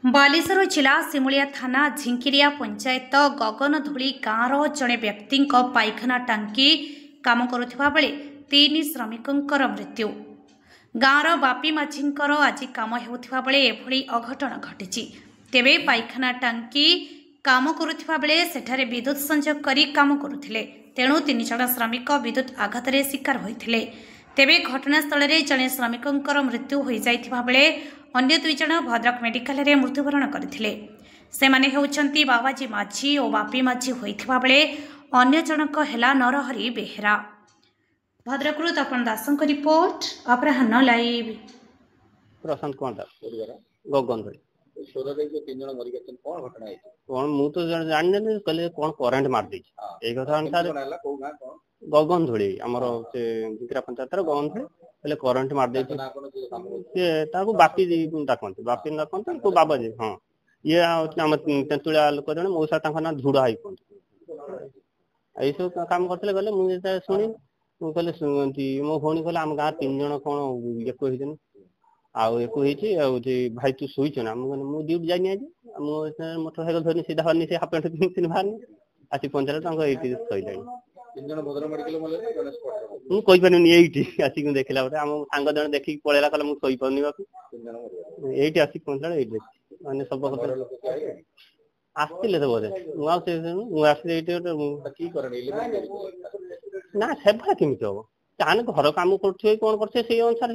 बालेश्वर जिला सिमुलिया थाना झिंकिरिया पंचायत गगनधूली गाँवर जड़े व्यक्ति पायखाना टांकी काम करुवा बेले 3 श्रमिकों मृत्यु। गाँवर बापी माझी आज काम होता बेले एभली अघटन घटी। तेबे पायखाना टांकी काम करुवा बेले सेठारे विद्युत संयोग करी काम करुथिले, तेणु 3 जण श्रमिक विद्युत आघात शिकार होते। तेबे घटनास्थल में जड़े श्रमिकों मृत्यु हो जाइथिबा बेले अन्य 2 जण भद्रक मेडिकल रे मृत्युवरण करथिले। सेमाने हेउचंती बाबाजी माझी और बापी माझी होइथिबा बेले अन्य जनक हेला नरहरी बेहेरा। भद्रकरू तपन दासंक रिपोर्ट, अपराह्न लाइव। प्रशांत कुमार गगन कौन मु तो जान कहले कौन करेन्ट मार दी कथा अनुसार गगन धूली आमर से जिकरा पंचायत गगन धूली पहले करेन्ट मार दी बापी डाकती बापी डाकती को बाबाजी। हाँ ये आम तेंतुलिया लोक जन मौसा ना धुड़ा हाई कहते यही सब कम करते गले मुझे शुणी कहले मो भौणी कहले आम गाँव 3 जण कौन एक भाई तू शुच ना मुझे ड्यूटी जानी आज मोटरसाइकेल धरनी सीधा हरनी से हाफ पैंट पिंधि बाहरनी आसी पंचायत ये सही मुझे ये आसिक देखला आम सांग जन देखिक पलैला कहला मुझे शई पानी ये आसिक पहुंचला ये मैंने सब आसते बोधे ना से केमी हम घर कम कर कौन कर अनुसार